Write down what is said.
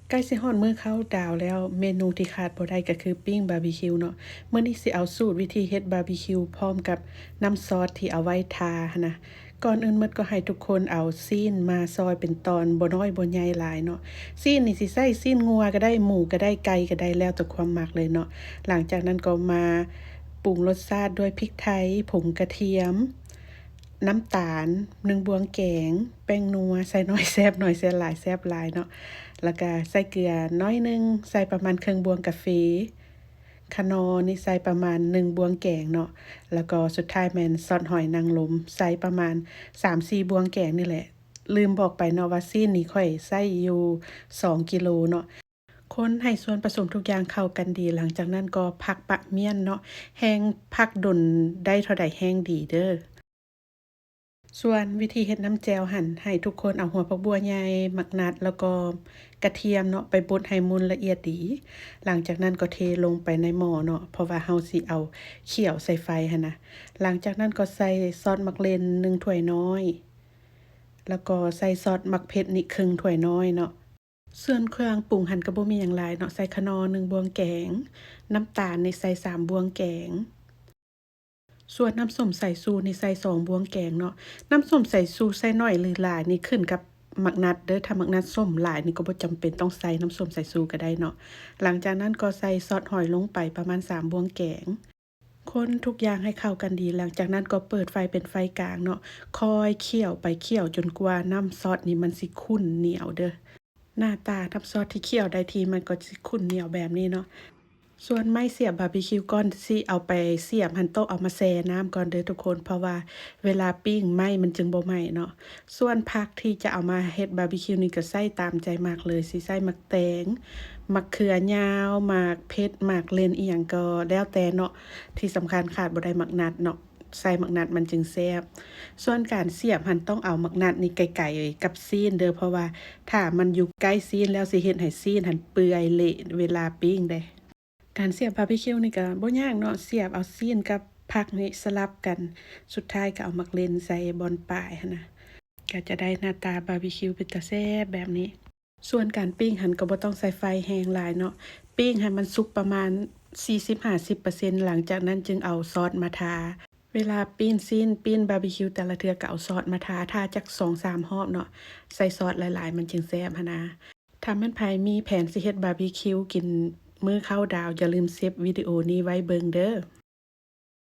ใกล้สิฮอดมื้อเข้าดาวแล้วเมนูที่ขาดบ่ได้ก็คือปิ้งบาร์บีคิวเนาะมื้อนี้สิเอาสูตรวิธีเฮ็ดบาร์บีคิวพร้อมกับน้ำซอสที่เอาไว้ทาหั้นนะก่อนอื่นหมดก็ให้ทุกคนเอาซีนมาซอยเป็นตอนบ่น้อยบ่ใหญ่หลายเนาะซีนนี่สิใส่ซีนงัวก็ได้หมูก็ได้ไก่ก็ได้แล้วแต่ความมักเลยเนาะหลังจากนั้นก็มาปรุงรสชาติด้วยพริกไทยผงกระเทียมน้ำตาล1บวงแกงแป้งนัวใส่น้อยแซ่บน้อยใส่หลายแซ่บหลายเนาะแล้วก็ใส่เกลือน้อยนึงใส่ประมาณครึ่งบวงกาแฟคะนอร์นี่ใส่ประมาณ1บวงแกงเนาะแล้วก็สุดท้ายแม่นซอสหอยนางรมใส่ประมาณ3-4บวงแกงนี่แหละลืมบอกไปเนาะว่าซีนนี่ค่อยใส่อยู่2กิโลเนาะคนให้ส่วนผสมทุกอย่างเข้ากันดีหลังจากนั้นก็พักปะเมียนเนาะแห้งพักดนได้เท่าใดแห้งดีเด้อ ส่วนวิธีเฮ็ดน้ำแจ่วหั่นให้ทุกคนเอาหัวผักบัวใหญ่หมักนัดแล้วก็กระเทียมเนาะไปบดให้มุนละเอียดดีหลังจากนั้นก็เทลงไปในหม้อเนาะเพราะว่าเฮาสิเอาเคี่ยวใส่ไฟหั่นนะหลังจากนั้นก็ใส่ซอสมักเลน1ถ้วยน้อยแล้วก็ใส่ซอสมักเผ็ดนี่ครึ่งถ้วยน้อยเนาะส่วนเครื่องปรุงหั่นก็บ่มีหยังหลายเนาะใส่คะนอร์1บวงแกงน้ำตาลนี่ใส่3บวงแกง ส่วนน้ำส้มสายชูนี่ใส่2บวงแกงเนาะน้ำส้มสายชูใส่น้อยหรือหลายนี่ขึ้นกับมักนัดเด้อถ้ามักนัดส้มหลายนี่ก็บ่จำเป็นต้องใส่น้ำส้มสายชูก็ได้เนาะหลังจากนั้นก็ใส่ซอสหอยลงไปประมาณ3บวงแกงคนทุกอย่างให้เข้ากันดีหลังจากนั้นก็เปิดไฟเป็นไฟกลางเนาะคอยเคี่ยวไปเคี่ยวจนกว่าน้ำซอสนี่มันสิข้นเหนียวเด้อหน้าตาน้ำซอสที่เคี่ยวได้ทีมันก็สิข้นเหนียวแบบนี้เนาะ ส่วนไม้เสียบบาร์บีคิวก่อนสิเอาไปเสียบหันโต๊ะเอามาแช่น้ำก่อนเด้อทุกคนเพราะว่าเวลาปิ้งไม้มันจึงบ่ไหม้เนาะส่วนผักที่จะเอามาเฮ็ดบาร์บีคิวนี่ก็ใส่ตามใจมากเลยสิใส่มะแตงมะเขือยาวหมากเพชรหมากเลนอีหยังก็แล้วแต่เนาะที่สำคัญขาดบ่ได้หมักนัดเนาะใส่หมักนัดมันจึงแซ่บส่วนการเสียบหันต้องเอาหมักนัดนี่ไกลๆกับซีนเด้อเพราะว่าถ้ามันอยู่ใกล้ซีนแล้วสิเฮ็ดให้ซีนหันเปื่อยเละเวลาปิ้งเด้ การเสียบบาร์บีคิวนี่ก็บ่ยากเนาะเสียบเอาซีนกับผักนี่สลับกันสุดท้ายก็เอามักเล่นใส่บอนปลายหั้นนะก็จะได้หน้าตาบาร์บีคิวเป็นตาแซ่บแบบนี้ส่วนการปิ้งหันก็บ่ต้องใส่ไฟแรงหลายเนาะปิ้งให้มันสุกประมาณ40-50%หลังจากนั้นจึงเอาซอสมาทาเวลาปิ้งซีนปิ้งบาร์บีคิวแต่ละเทื่อก็เอาซอสมาทาจัก2-3รอบเนาะใส่ซอสหลายๆมันจึงแซ่บหั้นนะถ้าแม่นไผมีแผนสิเฮ็ดบาร์บีคิวกินมื้อเข้าดาวอย่าลืมเซฟวิดีโอนี้ไว้เบิ่งเด้อ